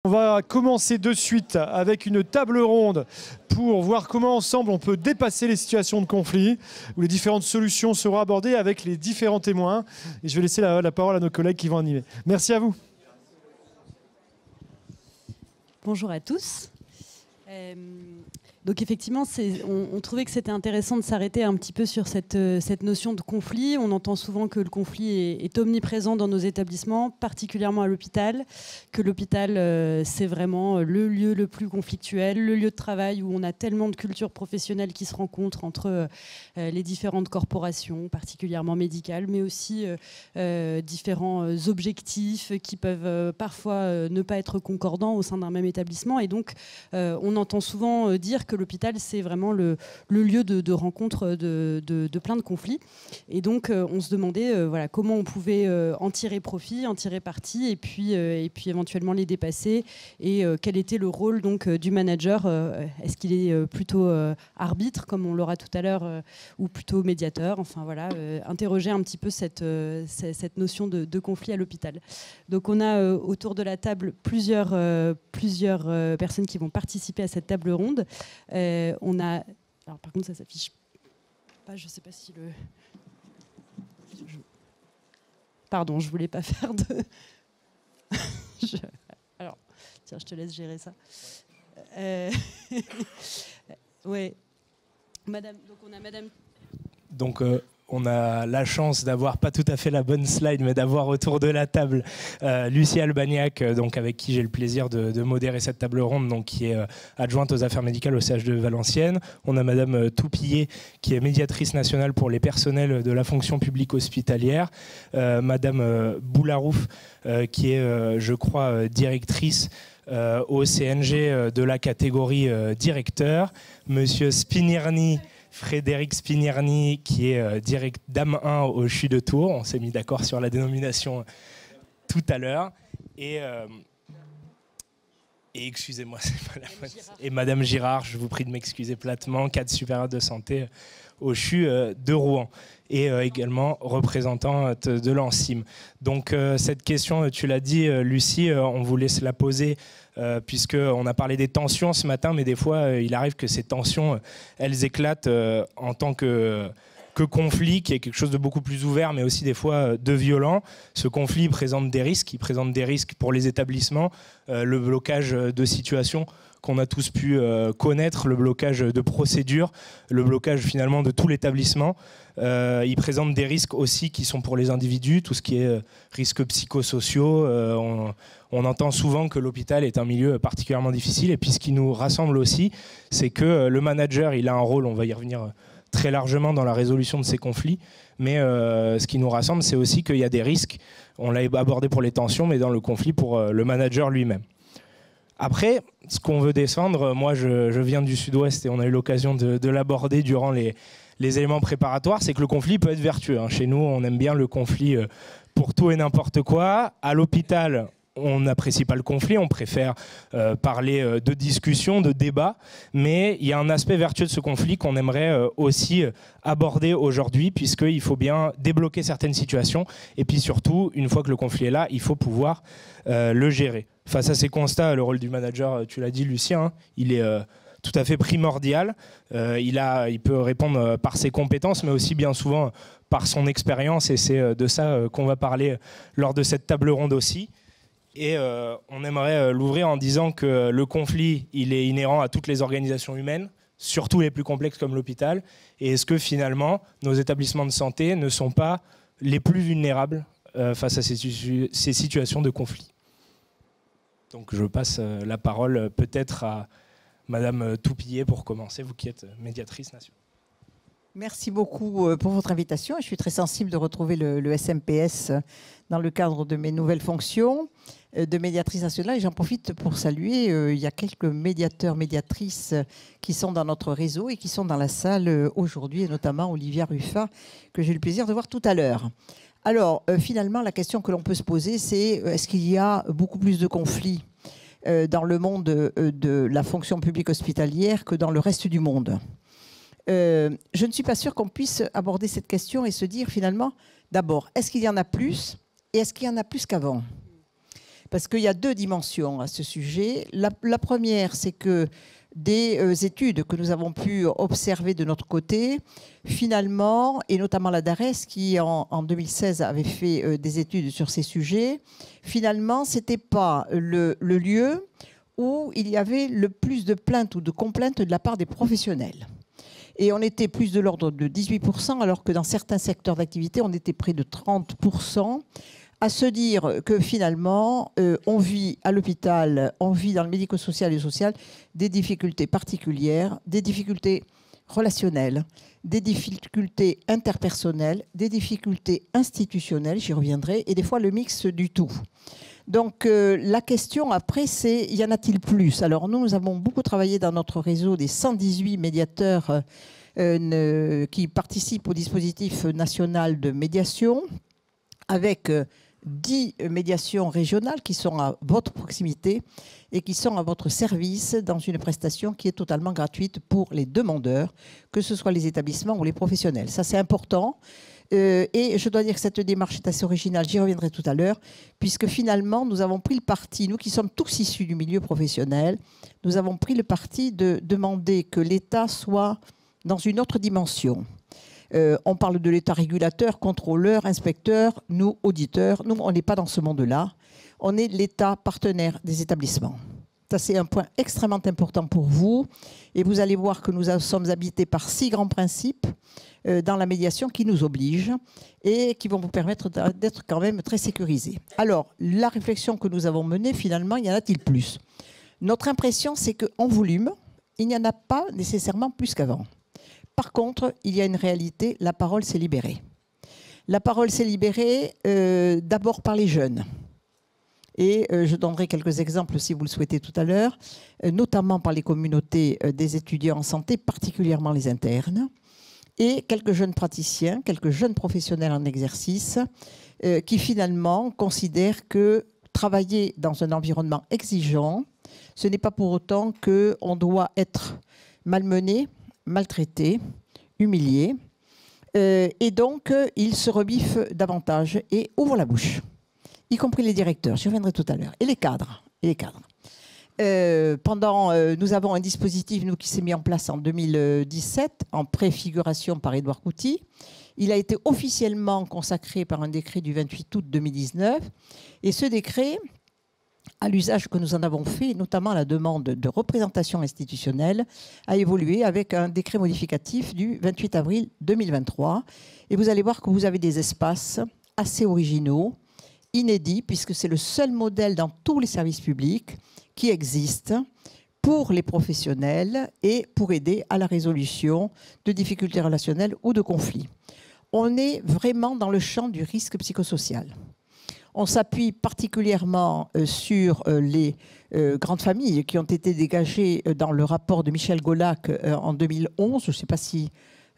On va commencer de suite avec une table ronde pour voir comment ensemble on peut dépasser les situations de conflit, où les différentes solutions seront abordées avec les différents témoins. Et je vais laisser la parole à nos collègues qui vont animer. Merci à vous. Bonjour à tous. Donc effectivement, on trouvait que c'était intéressant de s'arrêter un petit peu sur cette notion de conflit. On entend souvent que le conflit est omniprésent dans nos établissements, particulièrement à l'hôpital, que l'hôpital, c'est vraiment le lieu le plus conflictuel, le lieu de travail où on a tellement de cultures professionnelles qui se rencontrent entre les différentes corporations, particulièrement médicales, mais aussi différents objectifs qui peuvent parfois ne pas être concordants au sein d'un même établissement. Et donc, on entend souvent dire que l'hôpital, c'est vraiment le lieu de rencontre de plein de conflits. Et donc, on se demandait voilà, comment on pouvait en tirer profit, en tirer parti, et puis éventuellement les dépasser. Et quel était le rôle donc, du manager. Est-ce qu'il est plutôt arbitre, comme on l'aura tout à l'heure, ou plutôt médiateur? Enfin, voilà, interroger un petit peu cette notion de conflit à l'hôpital. Donc, on a autour de la table plusieurs personnes qui vont participer à cette table ronde. On a... Alors, par contre, ça s'affiche pas. Je ne sais pas si le... Pardon, je ne voulais pas faire de... Alors, tiens, je te laisse gérer ça. Ouais. Madame... Donc, on a Madame... Donc, on a la chance d'avoir, pas tout à fait la bonne slide, mais d'avoir autour de la table Lucie Albagnac, donc avec qui j'ai le plaisir de modérer cette table ronde, donc qui est adjointe aux affaires médicales au CH de Valenciennes. On a Madame Toupillet, qui est médiatrice nationale pour les personnels de la fonction publique hospitalière. Madame Boularouf, qui est, je crois, directrice au CNG de la catégorie directeur. Monsieur Spinirni, Frédéric Spinirni, qui est direct DAM 1 au CHU de Tours. On s'est mis d'accord sur la dénomination tout à l'heure. Et excusez-moi, c'est pas la bonne. Et Madame Girard, je vous prie de m'excuser platement, cadre supérieur de santé au CHU de Rouen. Et également représentante de l'ANSIM. Donc cette question, tu l'as dit, Lucie, on vous laisse la poser, puisqu'on a parlé des tensions ce matin, mais des fois, il arrive que ces tensions, elles éclatent en tant que conflit, qui est quelque chose de beaucoup plus ouvert, mais aussi des fois de violent. Ce conflit présente des risques, il présente des risques pour les établissements, le blocage de situations qu'on a tous pu connaître, le blocage de procédures, le blocage finalement de tout l'établissement. Il présente des risques aussi qui sont pour les individus, tout ce qui est risques psychosociaux. On entend souvent que l'hôpital est un milieu particulièrement difficile, et puis ce qui nous rassemble aussi, c'est que le manager, il a un rôle, on va y revenir très largement dans la résolution de ces conflits, mais ce qui nous rassemble, c'est aussi qu'il y a des risques, on l'a abordé pour les tensions, mais dans le conflit pour le manager lui-même. Après, ce qu'on veut descendre, moi je viens du sud-ouest et on a eu l'occasion de l'aborder durant les éléments préparatoires, c'est que le conflit peut être vertueux. Chez nous, on aime bien le conflit pour tout et n'importe quoi. À l'hôpital, on n'apprécie pas le conflit, on préfère parler de discussion, de débat, mais il y a un aspect vertueux de ce conflit qu'on aimerait aussi aborder aujourd'hui, puisqu'il faut bien débloquer certaines situations, et puis surtout, une fois que le conflit est là, il faut pouvoir le gérer. Face à ces constats, le rôle du manager, tu l'as dit Lucien, il est tout à fait primordial. Il peut répondre par ses compétences, mais aussi bien souvent par son expérience, et c'est de ça qu'on va parler lors de cette table ronde aussi. Et on aimerait l'ouvrir en disant que le conflit, il est inhérent à toutes les organisations humaines, surtout les plus complexes comme l'hôpital. Et est-ce que finalement, nos établissements de santé ne sont pas les plus vulnérables face à ces situations de conflit? Donc je passe la parole peut-être à Madame Toupillet pour commencer, vous qui êtes médiatrice nationale. Merci beaucoup pour votre invitation. Je suis très sensible de retrouver le SMPS dans le cadre de mes nouvelles fonctions de médiatrice nationale. Et j'en profite pour saluer, il y a quelques médiateurs, médiatrices qui sont dans notre réseau et qui sont dans la salle aujourd'hui, et notamment Olivia Ruffat, que j'ai eu le plaisir de voir tout à l'heure. Alors, finalement, la question que l'on peut se poser, c'est est-ce qu'il y a beaucoup plus de conflits dans le monde de la fonction publique hospitalière que dans le reste du monde? Je ne suis pas sûre qu'on puisse aborder cette question et se dire finalement, d'abord, est-ce qu'il y en a plus et est-ce qu'il y en a plus qu'avant? parce qu'il y a deux dimensions à ce sujet. La première, c'est que des études que nous avons pu observer de notre côté, finalement, et notamment la DARES qui en 2016 avait fait des études sur ces sujets, finalement, ce n'était pas le lieu où il y avait le plus de plaintes ou de complaintes de la part des professionnels. Et on était plus de l'ordre de 18%, alors que dans certains secteurs d'activité, on était près de 30%. À se dire que finalement, on vit à l'hôpital, on vit dans le médico-social et le social des difficultés particulières, des difficultés relationnelles, des difficultés interpersonnelles, des difficultés institutionnelles, j'y reviendrai, et des fois le mix du tout. Donc la question après, c'est y en a-t-il plus? Alors nous avons beaucoup travaillé dans notre réseau des 118 médiateurs qui participent au dispositif national de médiation, avec 10 médiations régionales qui sont à votre proximité et qui sont à votre service dans une prestation qui est totalement gratuite pour les demandeurs, que ce soit les établissements ou les professionnels. Ça, c'est important. Et je dois dire que cette démarche est assez originale, j'y reviendrai tout à l'heure, puisque finalement, nous avons pris le parti, nous qui sommes tous issus du milieu professionnel, nous avons pris le parti de demander que l'État soit dans une autre dimension. On parle de l'État régulateur, contrôleur, inspecteur, nous, auditeurs. Nous, on n'est pas dans ce monde-là. On est l'État partenaire des établissements. Ça, c'est un point extrêmement important pour vous. Et vous allez voir que nous sommes habités par 6 grands principes dans la médiation qui nous obligent et qui vont vous permettre d'être quand même très sécurisés. Alors, la réflexion que nous avons menée, finalement, y en a-t-il plus? Notre impression, c'est qu'en volume, il n'y en a pas nécessairement plus qu'avant. Par contre, il y a une réalité, la parole s'est libérée. La parole s'est libérée d'abord par les jeunes. Et je donnerai quelques exemples, si vous le souhaitez, tout à l'heure, notamment par les communautés des étudiants en santé, particulièrement les internes, et quelques jeunes praticiens, quelques jeunes professionnels en exercice, qui finalement considèrent que travailler dans un environnement exigeant, ce n'est pas pour autant qu'on doit être malmené, maltraités, humiliés. Et donc, ils se rebiffent davantage et ouvrent la bouche, y compris les directeurs, j'y reviendrai tout à l'heure, et les cadres. Nous avons un dispositif qui s'est mis en place en 2017, en préfiguration par Édouard Couty. Il a été officiellement consacré par un décret du 28 août 2019. Et ce décret, à l'usage que nous en avons fait, notamment à la demande de représentation institutionnelle, a évolué avec un décret modificatif du 28 avril 2023. Et vous allez voir que vous avez des espaces assez originaux, inédits, puisque c'est le seul modèle dans tous les services publics qui existe pour les professionnels et pour aider à la résolution de difficultés relationnelles ou de conflits. On est vraiment dans le champ du risque psychosocial. On s'appuie particulièrement sur les grandes familles qui ont été dégagées dans le rapport de Michel Golac en 2011. Je ne sais pas si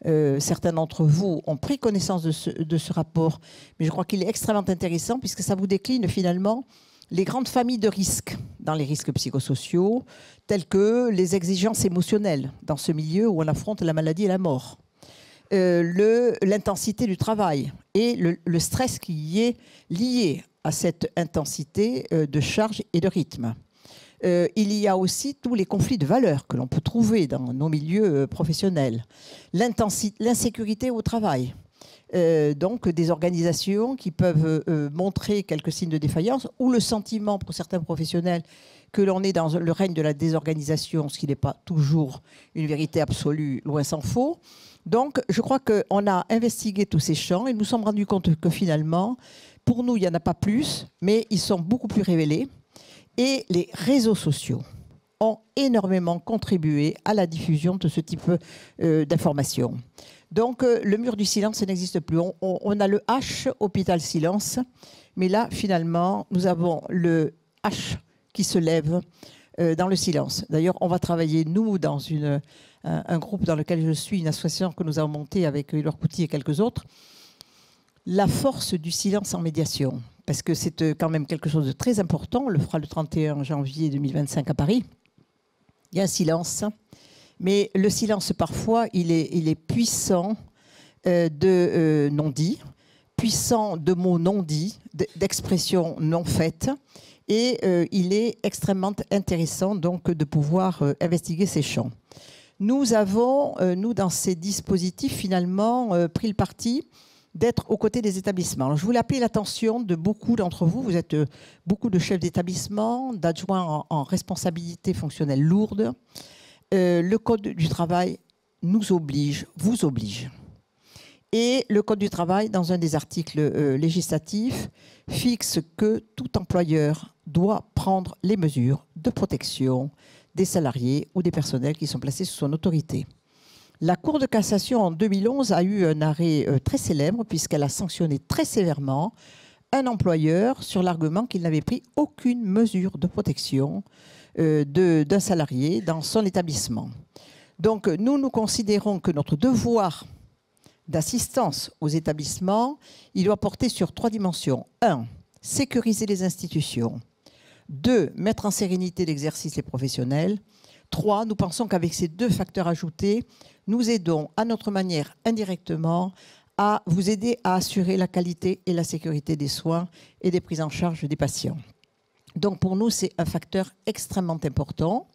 certains d'entre vous ont pris connaissance de ce rapport, mais je crois qu'il est extrêmement intéressant puisque ça vous décline finalement les grandes familles de risques dans les risques psychosociaux, tels que les exigences émotionnelles dans ce milieu où on affronte la maladie et la mort. L'intensité du travail et le stress qui y est lié à cette intensité de charge et de rythme. Il y a aussi tous les conflits de valeurs que l'on peut trouver dans nos milieux professionnels. L'insécurité au travail. Donc des organisations qui peuvent montrer quelques signes de défaillance ou le sentiment pour certains professionnels que l'on est dans le règne de la désorganisation, ce qui n'est pas toujours une vérité absolue, loin s'en faut. Donc, je crois qu'on a investigué tous ces champs et nous sommes rendus compte que finalement, pour nous, il n'y en a pas plus, mais ils sont beaucoup plus révélés. Et les réseaux sociaux ont énormément contribué à la diffusion de ce type d'informations. Donc, le mur du silence, ça n'existe plus. On a le H, hôpital silence, mais là, finalement, nous avons le H qui se lève dans le silence. D'ailleurs, on va travailler, nous, dans un groupe dans lequel je suis, une association que nous avons montée avec Édouard Couty et quelques autres, la force du silence en médiation, parce que c'est quand même quelque chose de très important. On le fera le 31 janvier 2025 à Paris. Il y a un silence, mais le silence, parfois, il est puissant de non-dits, puissant de mots non dits, d'expressions non faites. Et il est extrêmement intéressant donc de pouvoir investiguer ces champs. Nous avons, nous, dans ces dispositifs, finalement, pris le parti d'être aux côtés des établissements. Alors, je voulais appeler l'attention de beaucoup d'entre vous. Vous êtes beaucoup de chefs d'établissement, d'adjoints en responsabilité fonctionnelle lourde. Le Code du travail nous oblige, vous oblige. Et le Code du travail, dans un des articles législatifs, fixe que tout employeur doit prendre les mesures de protection des salariés ou des personnels qui sont placés sous son autorité. La Cour de cassation, en 2011, a eu un arrêt très célèbre puisqu'elle a sanctionné très sévèrement un employeur sur l'argument qu'il n'avait pris aucune mesure de protection d'un salarié dans son établissement. Donc, nous considérons que notre devoir d'assistance aux établissements, il doit porter sur 3 dimensions. 1, sécuriser les institutions. 2, mettre en sérénité l'exercice des professionnels. 3, nous pensons qu'avec ces 2 facteurs ajoutés, nous aidons à notre manière indirectement à vous aider à assurer la qualité et la sécurité des soins et des prises en charge des patients. Donc pour nous, c'est un facteur extrêmement important.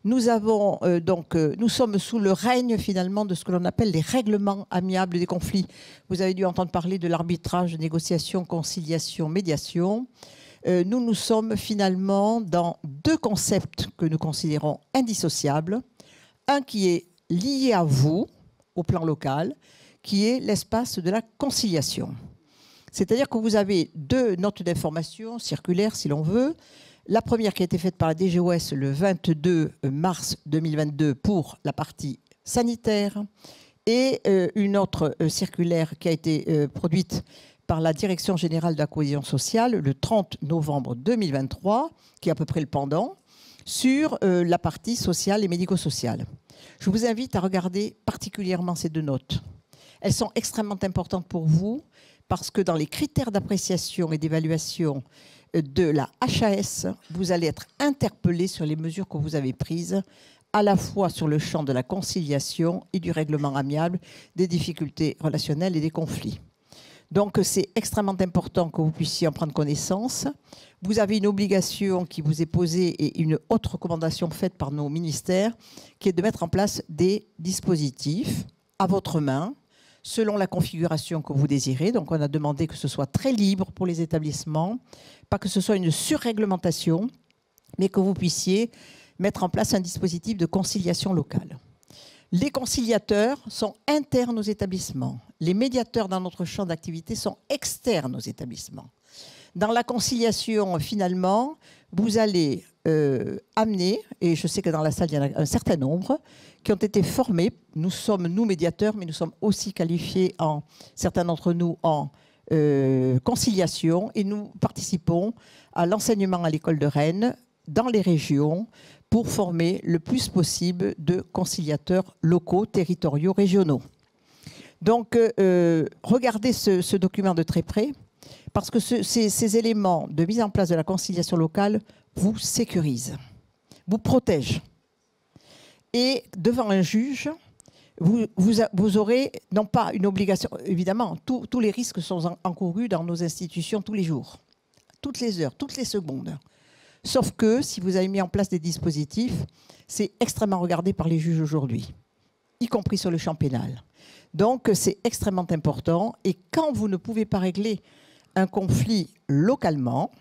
Nous sommes sous le règne finalement de ce que l'on appelle les règlements amiables des conflits. Vous avez dû entendre parler de l'arbitrage, négociation, conciliation, médiation. Nous sommes finalement dans 2 concepts que nous considérons indissociables. Un qui est lié à vous, au plan local, qui est l'espace de la conciliation. C'est-à-dire que vous avez 2 notes d'information circulaires, si l'on veut. La première qui a été faite par la DGOS le 22 mars 2022 pour la partie sanitaire et une autre circulaire qui a été produite par la Direction générale de la cohésion sociale le 30 novembre 2023, qui est à peu près le pendant, sur la partie sociale et médico-sociale. Je vous invite à regarder particulièrement ces 2 notes. Elles sont extrêmement importantes pour vous parce que dans les critères d'appréciation et d'évaluation de la HAS, vous allez être interpellé sur les mesures que vous avez prises, à la fois sur le champ de la conciliation et du règlement amiable des difficultés relationnelles et des conflits. Donc, c'est extrêmement important que vous puissiez en prendre connaissance. Vous avez une obligation qui vous est posée et une autre recommandation faite par nos ministères, qui est de mettre en place des dispositifs à votre main, selon la configuration que vous désirez. Donc, on a demandé que ce soit très libre pour les établissements, pas que ce soit une surréglementation, mais que vous puissiez mettre en place un dispositif de conciliation locale. Les conciliateurs sont internes aux établissements. Les médiateurs dans notre champ d'activité sont externes aux établissements. Dans la conciliation, finalement, vous allez amener, et je sais que dans la salle, il y en a un certain nombre, qui ont été formés. Nous sommes, nous, médiateurs, mais nous sommes aussi qualifiés, certains d'entre nous, en conciliation, et nous participons à l'enseignement à l'école de Rennes, dans les régions, pour former le plus possible de conciliateurs locaux, territoriaux, régionaux. Donc, regardez ce document de très près, parce que ces éléments de mise en place de la conciliation locale vous sécurisent, vous protègent. Et devant un juge, vous aurez, non pas une obligation, évidemment, tous les risques sont encourus dans nos institutions tous les jours, toutes les heures, toutes les secondes. Sauf que si vous avez mis en place des dispositifs, c'est extrêmement regardé par les juges aujourd'hui, y compris sur le champ pénal. Donc c'est extrêmement important. Et quand vous ne pouvez pas régler un conflit localement,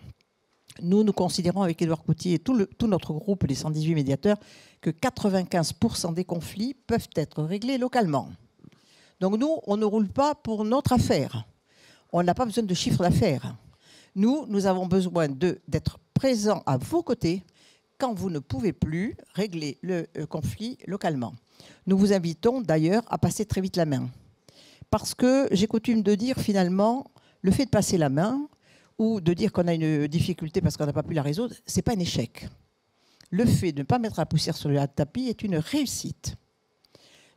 nous considérons avec Édouard Coutier et tout notre groupe, les 118 médiateurs, que 95% des conflits peuvent être réglés localement. Donc nous, on ne roule pas pour notre affaire. On n'a pas besoin de chiffre d'affaires. Nous avons besoin d'être présents à vos côtés quand vous ne pouvez plus régler le conflit localement. Nous vous invitons d'ailleurs à passer très vite la main. Parce que j'ai coutume de dire finalement, le fait de passer la main ou de dire qu'on a une difficulté parce qu'on n'a pas pu la résoudre, ce n'est pas un échec. Le fait de ne pas mettre la poussière sur le tapis est une réussite.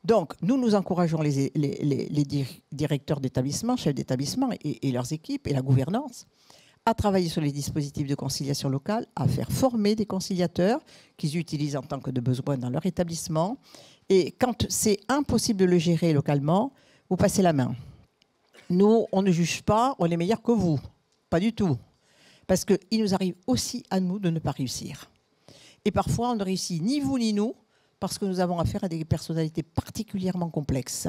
Donc, nous encourageons les directeurs d'établissement, chefs d'établissement et leurs équipes et la gouvernance à travailler sur les dispositifs de conciliation locale, à faire former des conciliateurs qu'ils utilisent en tant que de besoin dans leur établissement. Et quand c'est impossible de le gérer localement, vous passez la main. Nous, on ne juge pas, on est meilleur que vous. Pas du tout. Parce qu'il nous arrive aussi à nous de ne pas réussir. Et parfois, on ne réussit ni vous ni nous, parce que nous avons affaire à des personnalités particulièrement complexes.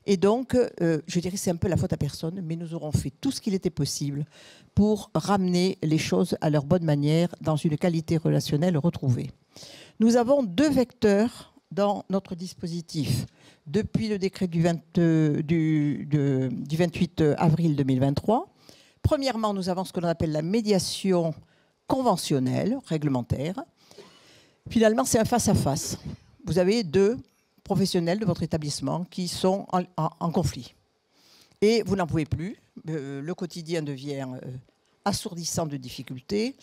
Et donc, je dirais que c'est un peu la faute à personne, mais nous aurons fait tout ce qu'il était possible pour ramener les choses à leur bonne manière, dans une qualité relationnelle retrouvée. Nous avons 2 vecteurs dans notre dispositif depuis le décret du 28 avril 2023. Premièrement, nous avons ce que l'on appelle la médiation conventionnelle, réglementaire. Finalement, c'est un face-à-face. Vous avez 2 professionnels de votre établissement qui sont en conflit. Et vous n'en pouvez plus. Le quotidien devient assourdissant de difficultés.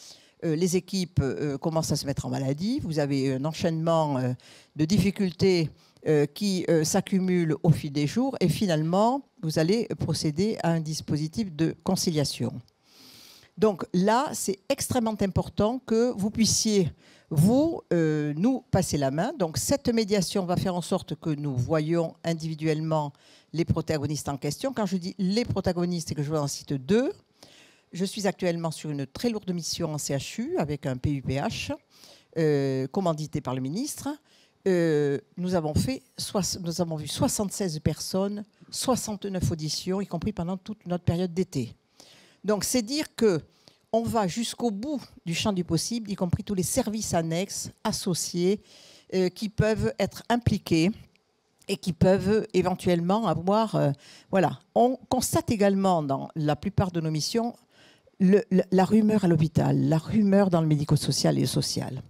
Les équipes commencent à se mettre en maladie. Vous avez un enchaînement de difficultés qui s'accumulent au fil des jours. Et finalement, vous allez procéder à un dispositif de conciliation. Donc là, c'est extrêmement important que vous puissiez, vous, nous passer la main. Donc cette médiation va faire en sorte que nous voyions individuellement les protagonistes en question. Quand je dis les protagonistes et que je vous en cite 2, je suis actuellement sur une très lourde mission en CHU avec un PUPH commandité par le ministre. Nous avons vu 76 personnes, 69 auditions, y compris pendant toute notre période d'été. Donc, c'est dire qu'on va jusqu'au bout du champ du possible, y compris tous les services annexes, associés, qui peuvent être impliqués et qui peuvent éventuellement avoir... voilà. On constate également dans la plupart de nos missions la rumeur à l'hôpital, la rumeur dans le médico-social et le social.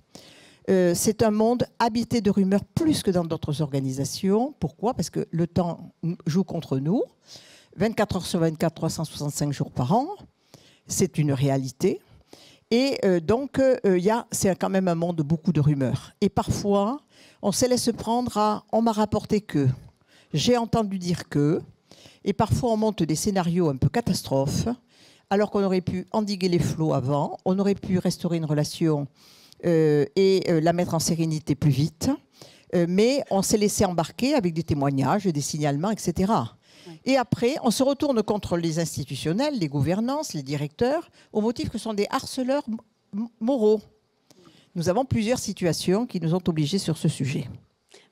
C'est un monde habité de rumeurs plus que dans d'autres organisations. Pourquoi? Parce que le temps joue contre nous. 24 heures sur 24, 365 jours par an. C'est une réalité. Et donc, c'est quand même un monde de beaucoup de rumeurs. Et parfois, on se laisse prendre à « on m'a rapporté que »,« j'ai entendu dire que ». Et parfois, on monte des scénarios un peu catastrophes, alors qu'on aurait pu endiguer les flots avant, on aurait pu restaurer une relation et la mettre en sérénité plus vite. Mais on s'est laissé embarquer avec des témoignages, des signalements, etc. Et après, on se retourne contre les institutionnels, les gouvernances, les directeurs, au motif que ce sont des harceleurs moraux. Nous avons plusieurs situations qui nous ont obligés sur ce sujet.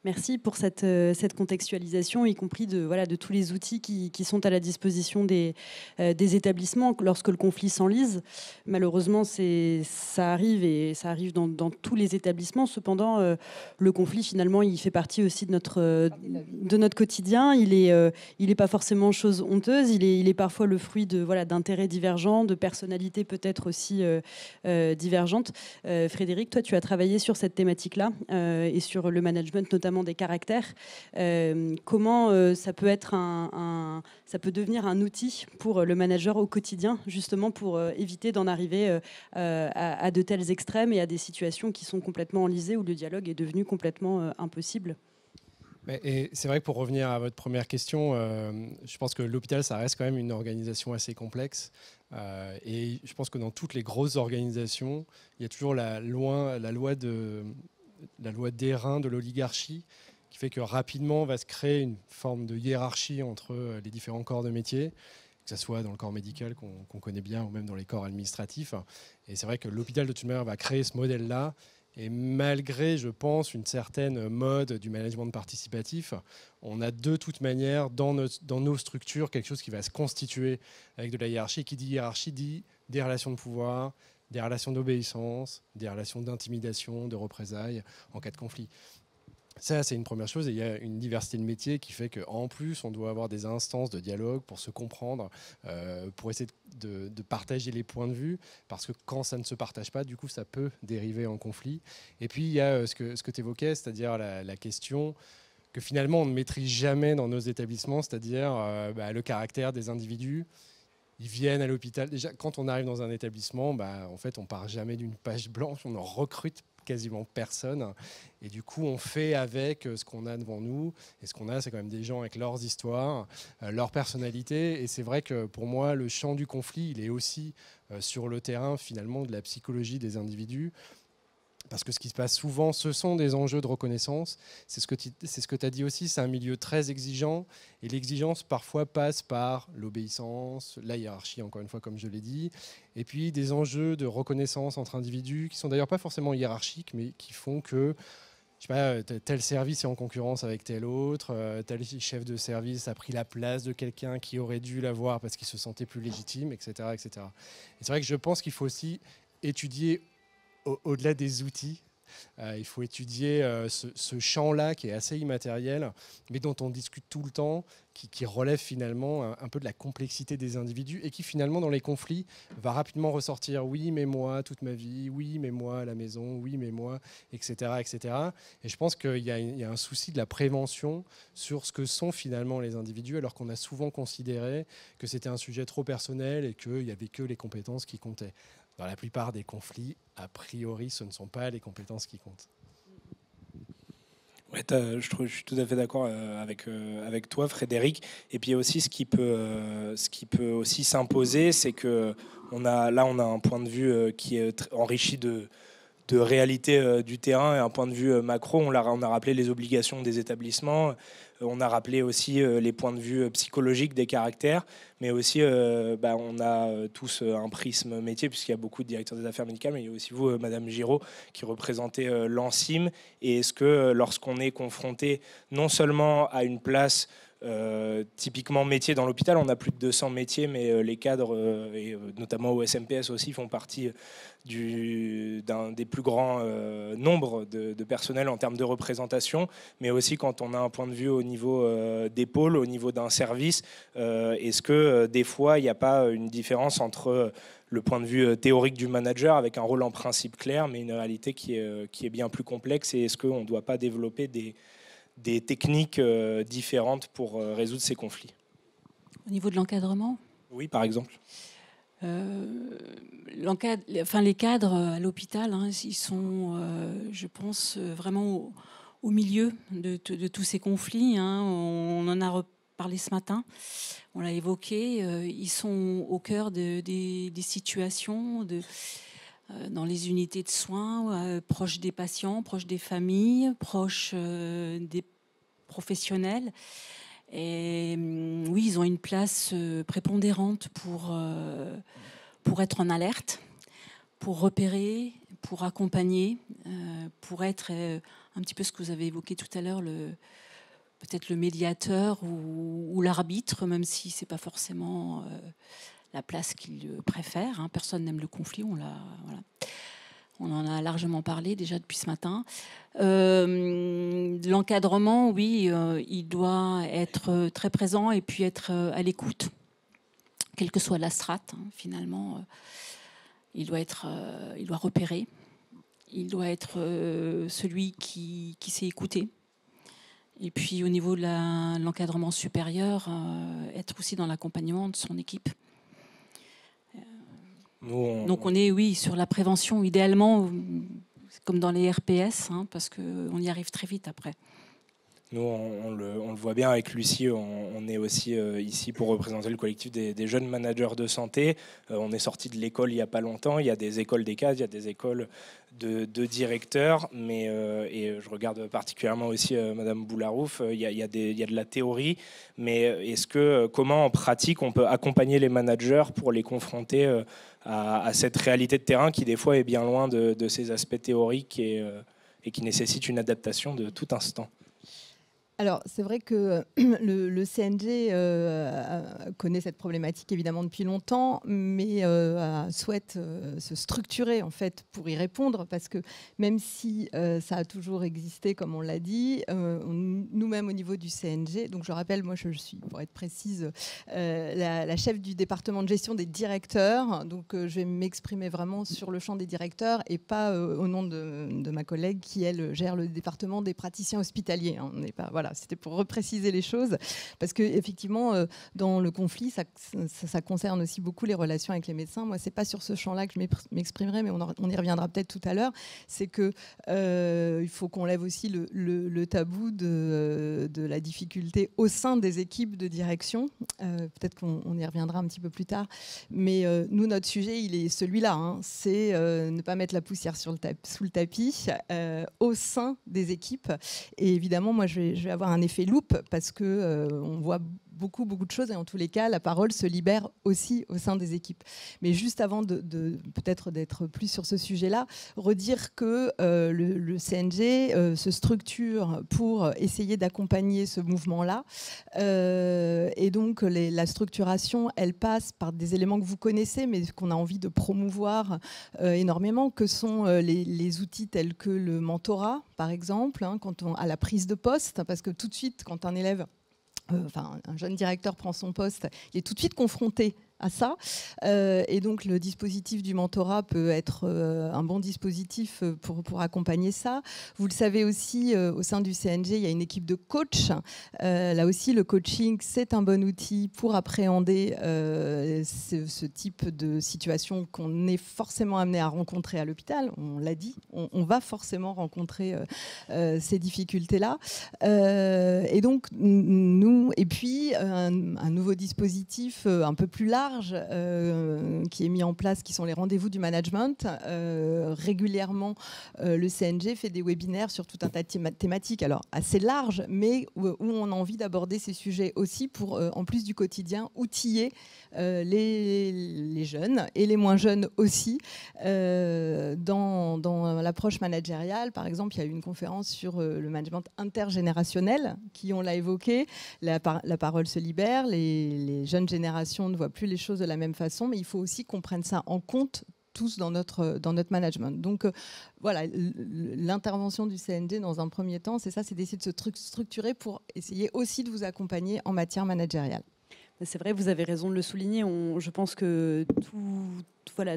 Merci pour cette contextualisation, y compris de tous les outils qui sont à la disposition des établissements lorsque le conflit s'enlise. Malheureusement, ça arrive et ça arrive dans tous les établissements. Cependant, le conflit, finalement, il fait partie aussi de notre quotidien. Il est pas forcément chose honteuse. Il est parfois le fruit d'intérêts divergents, de personnalités peut-être aussi divergentes. Frédéric, toi, tu as travaillé sur cette thématique-là et sur le management, notamment des caractères. Comment ça peut être ça peut devenir un outil pour le manager au quotidien, justement pour éviter d'en arriver à de tels extrêmes et à des situations qui sont complètement enlisées où le dialogue est devenu complètement impossible. Et c'est vrai que pour revenir à votre première question, je pense que l'hôpital, ça reste quand même une organisation assez complexe. Et je pense que dans toutes les grosses organisations, il y a toujours la loi d'airain de l'oligarchie qui fait que rapidement va se créer une forme de hiérarchie entre les différents corps de métier, que ce soit dans le corps médical qu'on connaît bien ou même dans les corps administratifs. Et c'est vrai que l'hôpital de toute manière va créer ce modèle-là. Et malgré, je pense, une certaine mode du management participatif, on a de toute manière dans nos structures quelque chose qui va se constituer avec de la hiérarchie. Qui dit hiérarchie dit des relations de pouvoir, des relations d'obéissance, des relations d'intimidation, de représailles en cas de conflit. Ça, c'est une première chose. Et il y a une diversité de métiers qui fait qu'en plus, on doit avoir des instances de dialogue pour se comprendre, pour essayer de partager les points de vue. Parce que quand ça ne se partage pas, du coup, ça peut dériver en conflit. Et puis, il y a ce que tu évoquais, c'est-à-dire la question que finalement, on ne maîtrise jamais dans nos établissements, c'est-à-dire le caractère des individus. Ils viennent à l'hôpital. Déjà, quand on arrive dans un établissement, en fait, on part jamais d'une page blanche. On en recrute quasiment personne. Et du coup, on fait avec ce qu'on a devant nous. Et ce qu'on a, c'est quand même des gens avec leurs histoires, leur personnalité. Et c'est vrai que pour moi, le champ du conflit, il est aussi sur le terrain, finalement, de la psychologie des individus. Parce que ce qui se passe souvent, ce sont des enjeux de reconnaissance. C'est ce que tu as dit aussi, c'est un milieu très exigeant. Et l'exigence, parfois, passe par l'obéissance, la hiérarchie, encore une fois, comme je l'ai dit. Et puis, des enjeux de reconnaissance entre individus, qui sont d'ailleurs pas forcément hiérarchiques, mais qui font que, je sais pas, tel service est en concurrence avec tel autre, tel chef de service a pris la place de quelqu'un qui aurait dû l'avoir parce qu'il se sentait plus légitime, etc. etc. Et c'est vrai que je pense qu'il faut aussi étudier au-delà des outils, il faut étudier ce champ-là qui est assez immatériel, mais dont on discute tout le temps, qui relève finalement un peu de la complexité des individus et qui finalement dans les conflits va rapidement ressortir « oui mais moi toute ma vie, oui mais moi à la maison, oui mais moi », etc. etc. Et je pense qu'il y a un souci de la prévention sur ce que sont finalement les individus, alors qu'on a souvent considéré que c'était un sujet trop personnel et qu'il n'y avait que les compétences qui comptaient. Dans la plupart des conflits, a priori, ce ne sont pas les compétences qui comptent. Ouais, je suis tout à fait d'accord avec toi, Frédéric. Et puis aussi, ce qui peut aussi s'imposer, c'est que on a un point de vue qui est enrichi de réalité du terrain et un point de vue macro. On a rappelé les obligations des établissements, on a rappelé aussi les points de vue psychologiques des caractères, mais aussi on a tous un prisme métier, puisqu'il y a beaucoup de directeurs des affaires médicales, mais il y a aussi vous, Madame Giraud, qui représentez l'ANSIM. Et est-ce que lorsqu'on est confronté non seulement à une place typiquement métier dans l'hôpital, on a plus de 200 métiers, mais les cadres, et notamment au SMPS aussi, font partie d'un des plus grands nombres de personnel en termes de représentation, mais aussi quand on a un point de vue au niveau des pôles, au niveau d'un service, est-ce que des fois il n'y a pas une différence entre le point de vue théorique du manager avec un rôle en principe clair, mais une réalité qui est bien plus complexe, et est-ce qu'on ne doit pas développer des techniques différentes pour résoudre ces conflits? Au niveau de l'encadrement? Oui, par exemple. Les cadres à l'hôpital, ils sont, je pense, vraiment au milieu de tous ces conflits. On en a reparlé ce matin, on l'a évoqué. Ils sont au cœur des situations, dans les unités de soins, proches des patients, proches des familles, proches des professionnels. Et oui, ils ont une place prépondérante pour être en alerte, pour repérer, pour accompagner, pour être un petit peu ce que vous avez évoqué tout à l'heure, peut-être le médiateur ou l'arbitre, même si c'est pas forcément la place qu'ils préfèrent. Personne n'aime le conflit, voilà. On en a largement parlé déjà depuis ce matin. L'encadrement, oui, il doit être très présent et puis être à l'écoute, quelle que soit la strate, finalement. Il doit repérer. Il doit être celui qui sait écouter. Et puis au niveau de l'encadrement supérieur, être aussi dans l'accompagnement de son équipe. Donc on est, oui, sur la prévention, idéalement, comme dans les RPS, parce qu'on y arrive très vite après. Nous, on le voit bien avec Lucie, on est aussi ici pour représenter le collectif des jeunes managers de santé. On est sorti de l'école il n'y a pas longtemps. Il y a des écoles des cadres, il y a des écoles de directeurs. Mais, et je regarde particulièrement aussi Madame Boularouf, il y a de la théorie. Mais comment en pratique on peut accompagner les managers pour les confronter à cette réalité de terrain qui des fois est bien loin de ces aspects théoriques et qui nécessite une adaptation de tout instant? Alors, c'est vrai que le CNG connaît cette problématique évidemment depuis longtemps, mais souhaite se structurer en fait pour y répondre, parce que même si ça a toujours existé, comme on l'a dit, nous-mêmes au niveau du CNG, donc je rappelle, moi je suis, pour être précise, la chef du département de gestion des directeurs, donc je vais m'exprimer vraiment sur le champ des directeurs et pas au nom de ma ma collègue qui, elle, gère le département des praticiens hospitaliers. On n'est pas, voilà, c'était pour repréciser les choses, parce qu'effectivement, dans le conflit, ça concerne aussi beaucoup les relations avec les médecins. Moi, c'est pas sur ce champ-là que je m'exprimerai, mais on y reviendra peut-être tout à l'heure. C'est que il faut qu'on lève aussi le tabou de la difficulté au sein des équipes de direction. Peut-être qu'on y reviendra un petit peu plus tard. Mais nous, notre sujet, il est celui-là. Hein. C'est ne pas mettre la poussière sous le tapis au sein des équipes. Et évidemment, moi, je vais avoir un effet loupe parce qu'on voit beaucoup de choses et en tous les cas, la parole se libère aussi au sein des équipes. Mais juste avant peut-être d'être plus sur ce sujet-là, redire que le CNG se structure pour essayer d'accompagner ce mouvement-là. Et donc, la structuration, elle passe par des éléments que vous connaissez, mais qu'on a envie de promouvoir énormément, que sont les outils tels que le mentorat, par exemple, hein, à la prise de poste, parce que tout de suite, quand un élève un jeune directeur prend son poste, il est tout de suite confronté à ça. Et donc, le dispositif du mentorat peut être un bon dispositif pour accompagner ça. Vous le savez aussi, au sein du CNG, il y a une équipe de coach. Là aussi, le coaching, c'est un bon outil pour appréhender ce type de situation qu'on est forcément amené à rencontrer à l'hôpital. On l'a dit, on va forcément rencontrer ces difficultés-là. Et donc, nous, et puis, un nouveau dispositif un peu plus large, qui est mis en place, qui sont les rendez-vous du management. Régulièrement, le CNG fait des webinaires sur tout un tas de thématiques, alors assez larges, mais où on a envie d'aborder ces sujets aussi pour, en plus du quotidien, outiller les jeunes et les moins jeunes aussi dans l'approche managériale. Par exemple, il y a eu une conférence sur le management intergénérationnel qui, on l'a évoqué, la parole se libère, les jeunes générations ne voient plus les choses de la même façon, mais il faut aussi qu'on prenne ça en compte tous dans notre management. Donc voilà, l'intervention du CND dans un premier temps, c'est ça, c'est d'essayer de se structurer pour essayer aussi de vous accompagner en matière managériale. C'est vrai, vous avez raison de le souligner. Je pense que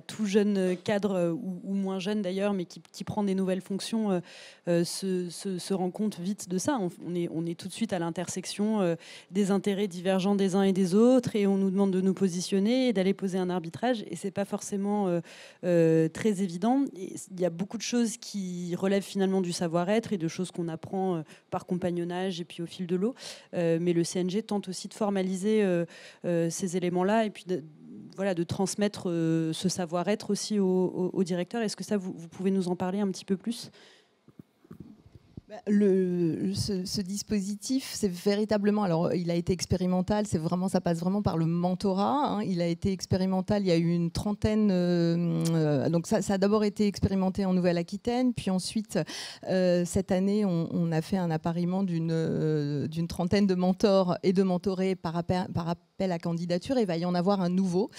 tout jeune cadre, ou moins jeune d'ailleurs, mais qui prend des nouvelles fonctions, se rend compte vite de ça. On est tout de suite à l'intersection des intérêts divergents des uns et des autres, et on nous demande de nous positionner et d'aller poser un arbitrage, et c'est pas forcément très évident. Il y a beaucoup de choses qui relèvent finalement du savoir-être et de choses qu'on apprend par compagnonnage et puis au fil de l'eau. Mais le CNG tente aussi de formaliser ces éléments-là, et puis de transmettre ce savoir-être aussi au directeur. Est-ce que ça, vous pouvez nous en parler un petit peu plus ? Ce dispositif, c'est véritablement, alors il a été expérimental, ça passe vraiment par le mentorat, hein. Il a été expérimental, il y a eu une trentaine, donc ça a d'abord été expérimenté en Nouvelle-Aquitaine, puis ensuite cette année on a fait un appariement d'une trentaine de mentors et de mentorés par appel à candidature, et il va y en avoir un nouveau.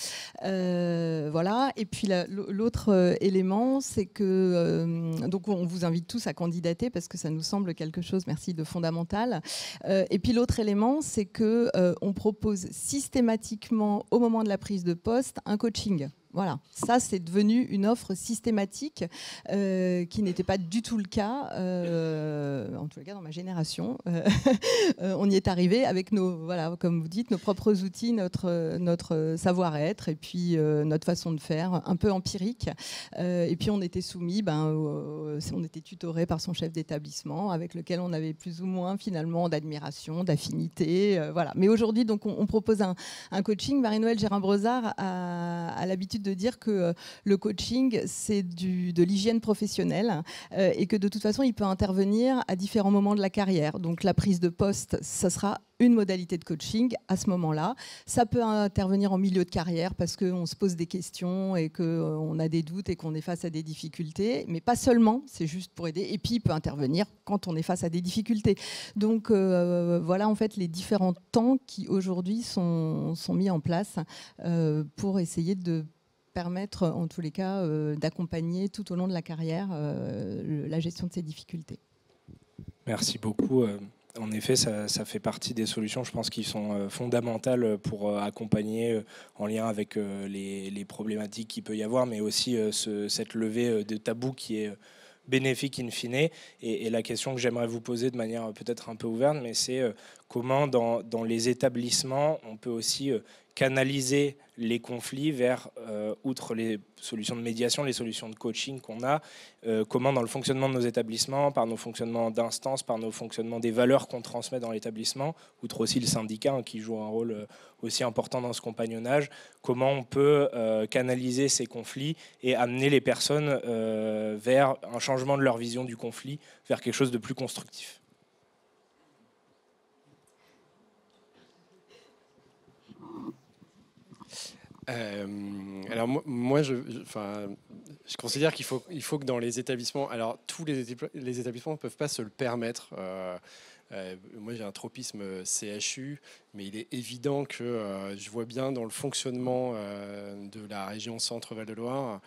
Voilà. Et puis l'autre élément, c'est que donc on vous invite tous à candidater parce que ça nous semble quelque chose, merci, de fondamental. Et puis l'autre élément, c'est que on propose systématiquement au moment de la prise de poste un coaching. Voilà, ça c'est devenu une offre systématique qui n'était pas du tout le cas, en tout cas dans ma génération. On y est arrivé avec comme vous dites, nos propres outils, notre savoir-être et puis notre façon de faire, un peu empirique. Et puis on était soumis, on était tutoré par son chef d'établissement, avec lequel on avait plus ou moins finalement d'admiration, d'affinité. Voilà. Mais aujourd'hui, donc on propose un coaching. Marie-Noëlle Gérin-Brezard a l'habitude de dire que le coaching, c'est de l'hygiène professionnelle et que de toute façon, il peut intervenir à différents moments de la carrière. Donc la prise de poste, ça sera une modalité de coaching à ce moment-là. Ça peut intervenir en milieu de carrière parce qu'on se pose des questions et qu'on a des doutes et qu'on est face à des difficultés, mais pas seulement, c'est juste pour aider. Et puis, il peut intervenir quand on est face à des difficultés. Donc, voilà en fait les différents temps qui aujourd'hui sont mis en place pour essayer de permettre, en tous les cas, d'accompagner tout au long de la carrière la gestion de ces difficultés. Merci beaucoup. En effet, ça fait partie des solutions, je pense, qui sont fondamentales pour accompagner en lien avec les problématiques qu'il peut y avoir, mais aussi cette levée de tabou qui est bénéfique in fine. Et la question que j'aimerais vous poser de manière peut-être un peu ouverte, mais c'est comment dans les établissements, on peut aussi canaliser les conflits vers, outre les solutions de médiation, les solutions de coaching qu'on a, comment dans le fonctionnement de nos établissements, par nos fonctionnements d'instances, par nos fonctionnements des valeurs qu'on transmet dans l'établissement, outre aussi le syndicat qui joue un rôle aussi important dans ce compagnonnage, comment on peut canaliser ces conflits et amener les personnes vers un changement de leur vision du conflit, vers quelque chose de plus constructif. Alors moi je considère qu'il faut que dans les établissements, alors tous les établissements ne peuvent pas se le permettre. Moi j'ai un tropisme CHU, mais il est évident que je vois bien dans le fonctionnement de la région Centre-Val de Loire,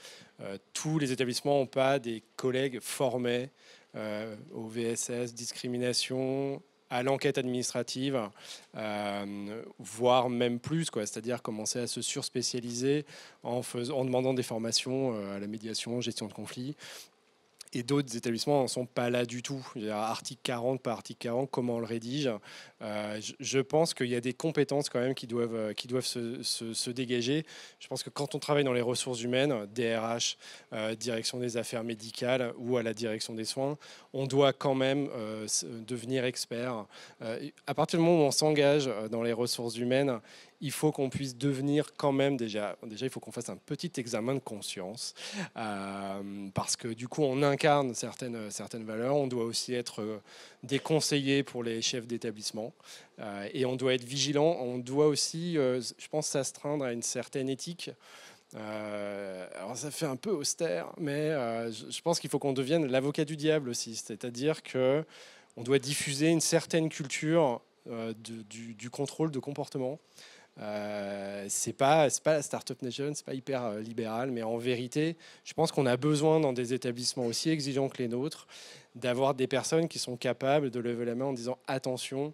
tous les établissements n'ont pas des collègues formés au VSS, discrimination, à l'enquête administrative, voire même plus, c'est-à-dire commencer à se surspécialiser en demandant des formations à la médiation, gestion de conflits. Et d'autres établissements n'en sont pas là du tout. Article 40 par article 40, comment on le rédige. Je pense qu'il y a des compétences quand même qui doivent se dégager. Je pense que quand on travaille dans les ressources humaines, DRH, direction des affaires médicales ou à la direction des soins, on doit quand même devenir expert. À partir du moment où on s'engage dans les ressources humaines, il faut qu'on puisse devenir quand même, déjà il faut qu'on fasse un petit examen de conscience, parce que du coup on incarne certaines valeurs, on doit aussi être des conseillers pour les chefs d'établissement, et on doit être vigilant, on doit aussi, je pense, s'astreindre à une certaine éthique. Alors ça fait un peu austère, mais je pense qu'il faut qu'on devienne l'avocat du diable aussi, c'est-à-dire que on doit diffuser une certaine culture du contrôle de comportement. C'est pas la Startup Nation, c'est pas hyper libéral, mais en vérité, je pense qu'on a besoin dans des établissements aussi exigeants que les nôtres d'avoir des personnes qui sont capables de lever la main en disant attention.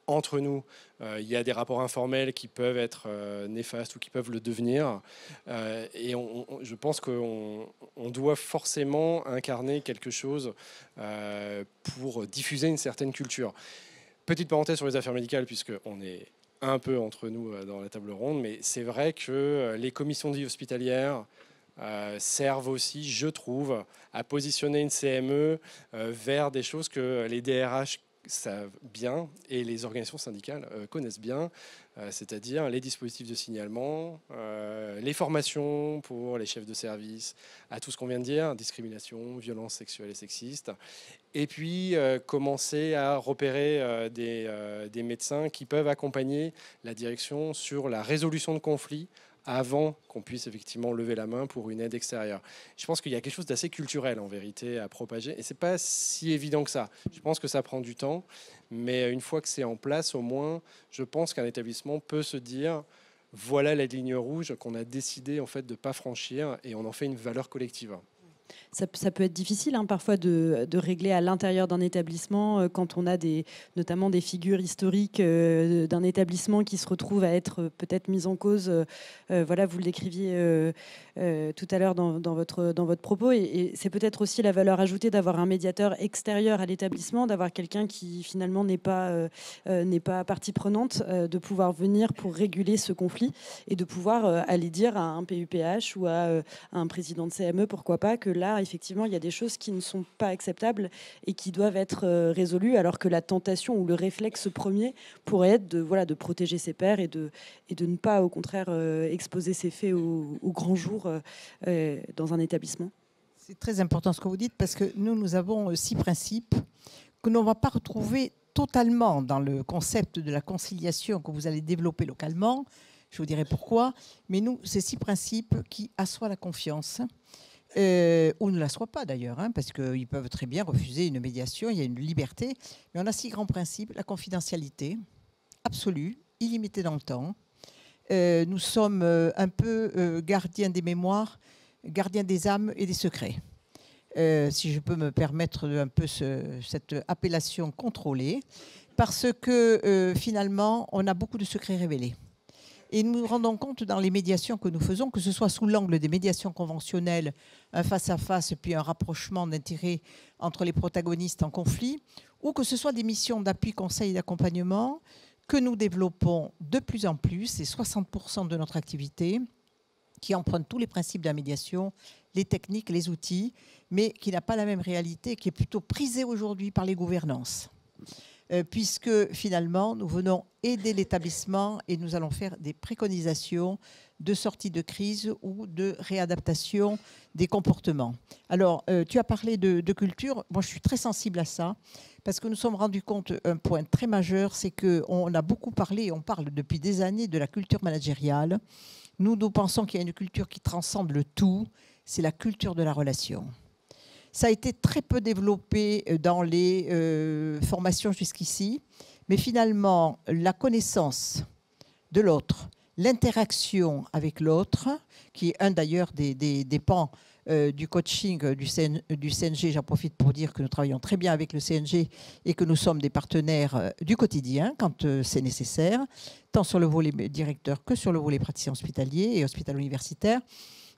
Entre nous, il y a des rapports informels qui peuvent être néfastes ou qui peuvent le devenir. Et je pense qu'on doit forcément incarner quelque chose pour diffuser une certaine culture. Petite parenthèse sur les affaires médicales, puisqu'on est un peu entre nous dans la table ronde, mais c'est vrai que les commissions de vie hospitalières servent aussi, je trouve, à positionner une CME vers des choses que les DRH savent bien et les organisations syndicales connaissent bien, c'est-à-dire les dispositifs de signalement, les formations pour les chefs de service, à tout ce qu'on vient de dire, discrimination, violence sexuelle et sexiste, et puis commencer à repérer des médecins qui peuvent accompagner la direction sur la résolution de conflits avant qu'on puisse effectivement lever la main pour une aide extérieure. Je pense qu'il y a quelque chose d'assez culturel en vérité à propager, et c'est pas si évident que ça. Je pense que ça prend du temps, mais une fois que c'est en place, au moins, je pense qu'un établissement peut se dire voilà la ligne rouge qu'on a décidé en fait de pas franchir, et on en fait une valeur collective. Ça peut être difficile parfois de régler à l'intérieur d'un établissement quand on a notamment des figures historiques d'un établissement qui se retrouvent à être peut-être mises en cause. Voilà, vous le décriviez tout à l'heure dans votre propos. Et c'est peut-être aussi la valeur ajoutée d'avoir un médiateur extérieur à l'établissement, d'avoir quelqu'un qui finalement n'est pas partie prenante, de pouvoir venir pour réguler ce conflit et de pouvoir aller dire à un PUPH ou à un président de CME, pourquoi pas, que là, effectivement, il y a des choses qui ne sont pas acceptables et qui doivent être résolues, alors que la tentation ou le réflexe premier pourrait être de protéger ses pairs et de ne pas, au contraire, exposer ces faits au grand jour dans un établissement. C'est très important ce que vous dites, parce que nous avons 6 principes que l'on ne va pas retrouver totalement dans le concept de la conciliation que vous allez développer localement. Je vous dirai pourquoi. Mais nous, ces 6 principes qui assoient la confiance, ou ne l'assoient pas d'ailleurs, parce qu'ils peuvent très bien refuser une médiation, il y a une liberté. Mais on a 6 grands principes. La confidentialité absolue, illimitée dans le temps. Nous sommes un peu gardiens des mémoires, gardiens des âmes et des secrets. Si je peux me permettre un peu cette appellation contrôlée, parce que finalement, on a beaucoup de secrets révélés. Et nous nous rendons compte dans les médiations que nous faisons, que ce soit sous l'angle des médiations conventionnelles, un face-à-face, puis un rapprochement d'intérêts entre les protagonistes en conflit, ou que ce soit des missions d'appui, conseil et d'accompagnement que nous développons de plus en plus, c'est 60% de notre activité, qui emprunte tous les principes de la médiation, les techniques, les outils, mais qui n'a pas la même réalité, qui est plutôt prisée aujourd'hui par les gouvernances. Puisque finalement, nous venons aider l'établissement et nous allons faire des préconisations de sortie de crise ou de réadaptation des comportements. Alors, tu as parlé de culture. Moi, je suis très sensible à ça parce que nous sommes rendus compte un point très majeur, c'est qu'on a beaucoup parlé, et on parle depuis des années de la culture managériale. Nous pensons qu'il y a une culture qui transcende le tout, c'est la culture de la relation. Ça a été très peu développé dans les formations jusqu'ici, mais finalement, la connaissance de l'autre, l'interaction avec l'autre, qui est un d'ailleurs des pans du coaching du CNG, j'en profite pour dire que nous travaillons très bien avec le CNG et que nous sommes des partenaires du quotidien quand c'est nécessaire, tant sur le volet directeur que sur le volet praticien hospitalier et hospital-universitaire.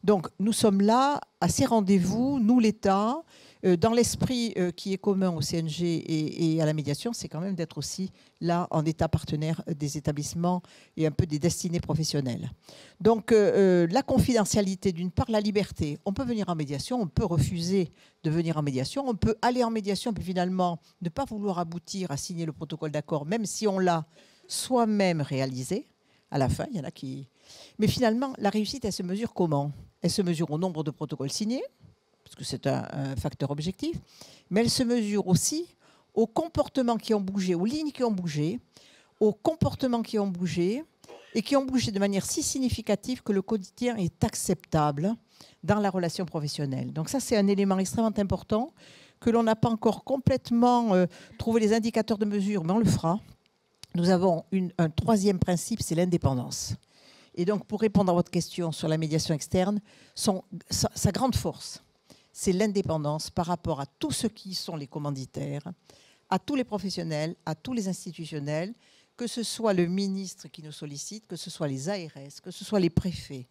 Donc, nous sommes là, à ces rendez-vous, nous, l'État, dans l'esprit qui est commun au CNG et à la médiation, c'est quand même d'être aussi là en État partenaire des établissements et un peu des destinées professionnelles. Donc, la confidentialité, d'une part, la liberté. On peut venir en médiation, on peut refuser de venir en médiation, on peut aller en médiation, puis finalement, ne pas vouloir aboutir à signer le protocole d'accord, même si on l'a soi-même réalisé. À la fin, il y en a qui... Mais finalement, la réussite, elle se mesure comment? Elle se mesure au nombre de protocoles signés, parce que c'est un facteur objectif, mais elle se mesure aussi aux comportements qui ont bougé, aux lignes qui ont bougé, aux comportements qui ont bougé, et qui ont bougé de manière si significative que le quotidien est acceptable dans la relation professionnelle. Donc ça, c'est un élément extrêmement important, que l'on n'a pas encore complètement trouvé les indicateurs de mesure, mais on le fera. Nous avons un troisième principe, c'est l'indépendance. Et donc, pour répondre à votre question sur la médiation externe, sa grande force, c'est l'indépendance par rapport à tous ceux qui sont les commanditaires, à tous les professionnels, à tous les institutionnels, que ce soit le ministre qui nous sollicite, que ce soit les ARS, que ce soit les préfets,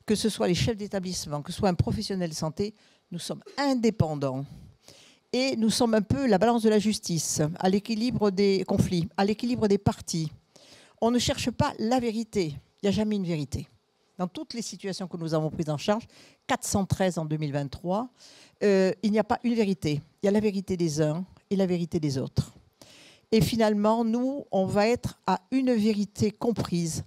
que ce soit les chefs d'établissement, que ce soit un professionnel de santé, nous sommes indépendants. Et nous sommes un peu la balance de la justice, à l'équilibre des conflits, à l'équilibre des parties. On ne cherche pas la vérité. Il n'y a jamais une vérité. Dans toutes les situations que nous avons prises en charge, 413 en 2023, il n'y a pas une vérité. Il y a la vérité des uns et la vérité des autres. Et finalement, nous, on va être à une vérité comprise,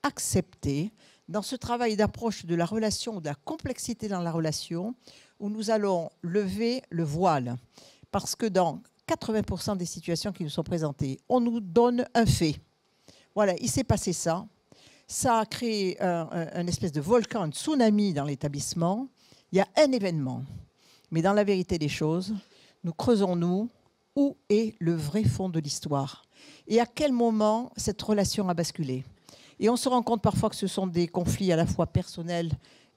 acceptée, dans ce travail d'approche de la relation, de la complexité dans la relation, où nous allons lever le voile. Parce que dans 80% des situations qui nous sont présentées, on nous donne un fait. Voilà, il s'est passé ça. Ça a créé un espèce de volcan, un tsunami dans l'établissement. Il y a un événement. Mais dans la vérité des choses, nous creusons, nous, où est le vrai fond de l'histoire? Et à quel moment cette relation a basculé? Et on se rend compte parfois que ce sont des conflits à la fois personnels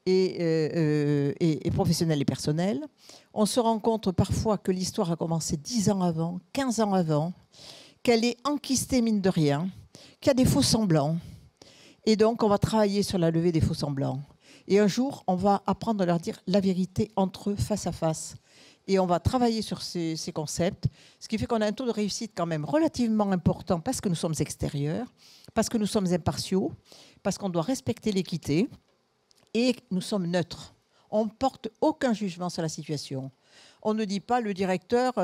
et professionnels et personnels. On se rend compte parfois que l'histoire a commencé 10 ans avant, 15 ans avant, qu'elle est enquistée mine de rien, qu'il y a des faux semblants. Et donc, on va travailler sur la levée des faux semblants. Et un jour, on va apprendre à leur dire la vérité entre eux, face à face. Et on va travailler sur ces concepts, ce qui fait qu'on a un taux de réussite quand même relativement important parce que nous sommes extérieurs, parce que nous sommes impartiaux, parce qu'on doit respecter l'équité et nous sommes neutres. On ne porte aucun jugement sur la situation. On ne dit pas le directeur,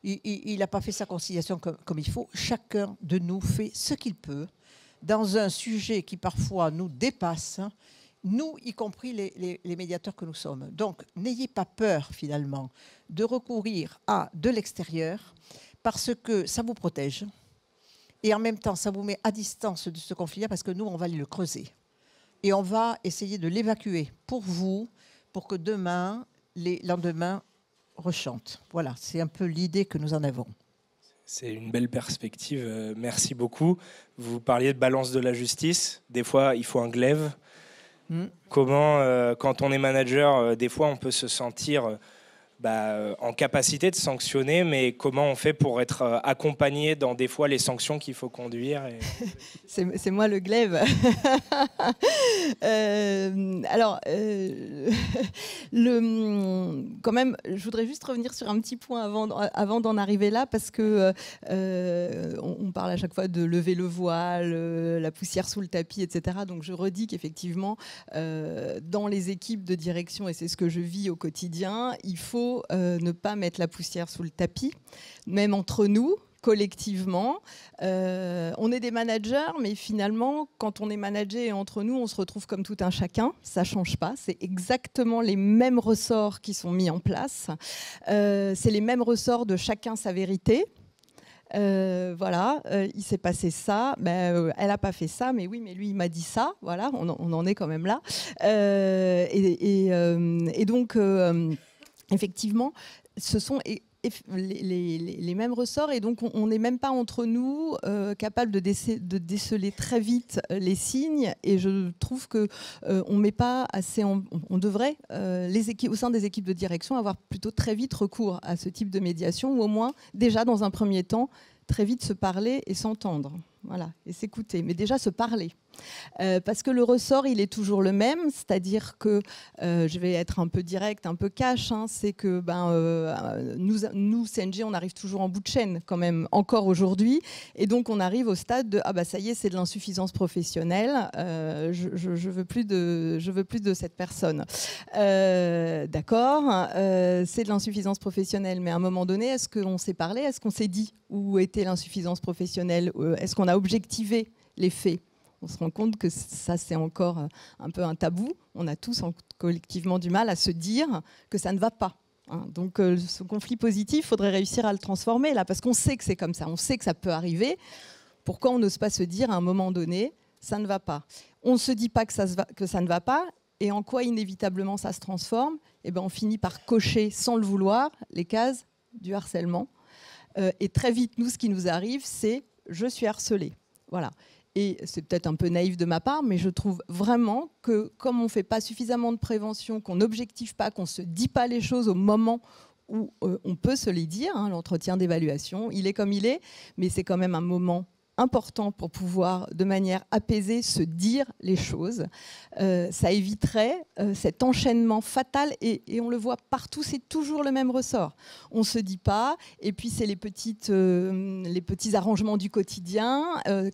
il n'a pas fait sa conciliation comme il faut. Chacun de nous fait ce qu'il peut dans un sujet qui parfois nous dépasse, nous, y compris les médiateurs que nous sommes. Donc, n'ayez pas peur, finalement, de recourir à de l'extérieur, parce que ça vous protège. Et en même temps, ça vous met à distance de ce conflit-là, parce que nous, on va aller le creuser. Et on va essayer de l'évacuer pour vous, pour que demain, les lendemains rechantent. Voilà, c'est un peu l'idée que nous en avons. C'est une belle perspective. Merci beaucoup. Vous parliez de balance de la justice. Des fois, il faut un glaive. Comment, quand on est manager, des fois, on peut se sentir en capacité de sanctionner, mais comment on fait pour être accompagné dans des fois les sanctions qu'il faut conduire C'est moi le glaive. Quand même, je voudrais juste revenir sur un petit point avant d'en arriver là, parce que on parle à chaque fois de lever le voile, la poussière sous le tapis, etc. Donc je redis qu'effectivement, dans les équipes de direction, et c'est ce que je vis au quotidien, il faut ne pas mettre la poussière sous le tapis, même entre nous, collectivement. On est des managers, mais finalement, quand on est managé et entre nous, on se retrouve comme tout un chacun. Ça ne change pas. C'est exactement les mêmes ressorts qui sont mis en place. C'est les mêmes ressorts de chacun sa vérité. Voilà, il s'est passé ça, elle n'a pas fait ça, mais oui, mais lui, il m'a dit ça. Voilà, on en est quand même là. Et donc... effectivement, ce sont les mêmes ressorts, et donc on n'est même pas entre nous capable de déceler très vite les signes, et je trouve que on met pas assez on devrait au sein des équipes de direction avoir plutôt très vite recours à ce type de médiation, ou au moins déjà dans un premier temps très vite se parler et s'entendre, voilà, et s'écouter, mais déjà se parler. Parce que le ressort, il est toujours le même, c'est-à-dire que, je vais être un peu direct, un peu cash, hein, c'est que nous, CNG, on arrive toujours en bout de chaîne quand même, encore aujourd'hui, et donc on arrive au stade de ça y est, c'est de l'insuffisance professionnelle, je veux plus de cette personne. D'accord, c'est de l'insuffisance professionnelle, mais à un moment donné, est-ce qu'on s'est parlé, est-ce qu'on s'est dit où était l'insuffisance professionnelle, est-ce qu'on a objectivé les faits? On se rend compte que ça, c'est encore un peu un tabou. On a tous collectivement du mal à se dire que ça ne va pas. Hein. Donc, ce conflit positif, il faudrait réussir à le transformer, là, parce qu'on sait que c'est comme ça. On sait que ça peut arriver. Pourquoi on n'ose pas se dire, à un moment donné, ça ne va pas? On ne se dit pas que ça ne va pas. Et en quoi, inévitablement, ça se transforme? On finit par cocher, sans le vouloir, les cases du harcèlement. Et très vite, nous, ce qui nous arrive, c'est « je suis harcelé ». Voilà. Et c'est peut-être un peu naïf de ma part, mais je trouve vraiment que comme on ne fait pas suffisamment de prévention, qu'on n'objective pas, qu'on ne se dit pas les choses au moment où on peut se les dire, hein, l'entretien d'évaluation, il est comme il est, mais c'est quand même un moment important pour pouvoir, de manière apaisée, se dire les choses. Ça éviterait cet enchaînement fatal, et on le voit partout, c'est toujours le même ressort. On ne se dit pas, et puis c'est les petits arrangements du quotidien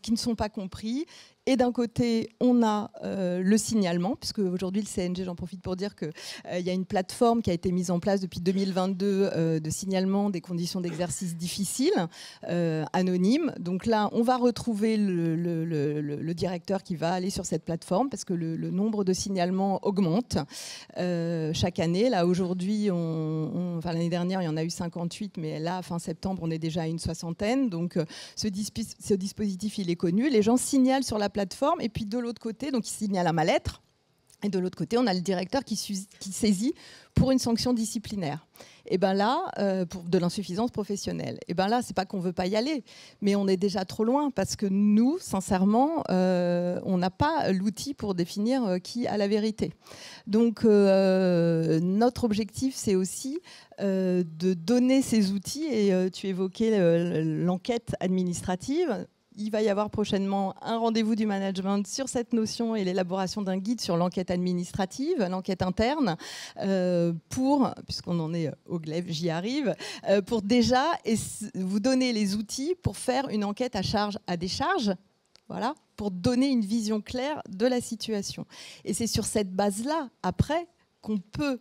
qui ne sont pas compris. Et d'un côté, on a le signalement, puisque aujourd'hui, le CNG, j'en profite pour dire qu'il y a une plateforme qui a été mise en place depuis 2022 de signalement des conditions d'exercice difficiles, anonymes. Donc là, on va retrouver le directeur qui va aller sur cette plateforme, parce que le nombre de signalements augmente chaque année. Là, aujourd'hui, l'année dernière, il y en a eu 58, mais là, fin septembre, on est déjà à une 60aine. Donc, ce dispositif, il est connu. Les gens signalent sur la plateforme, et puis de l'autre côté, donc il signale à ma lettre, et de l'autre côté, on a le directeur qui saisit pour une sanction disciplinaire. Et bien là, pour de l'insuffisance professionnelle. Et bien là, c'est pas qu'on veut pas y aller, mais on est déjà trop loin, parce que nous, sincèrement, on n'a pas l'outil pour définir qui a la vérité. Donc, notre objectif, c'est aussi de donner ces outils, et tu évoquais l'enquête administrative. Il va y avoir prochainement un rendez-vous du management sur cette notion et l'élaboration d'un guide sur l'enquête administrative, l'enquête interne, puisqu'on en est au glaive, j'y arrive, pour déjà vous donner les outils pour faire une enquête à charge, à décharge, voilà, pour donner une vision claire de la situation. Et c'est sur cette base-là, après, qu'on peut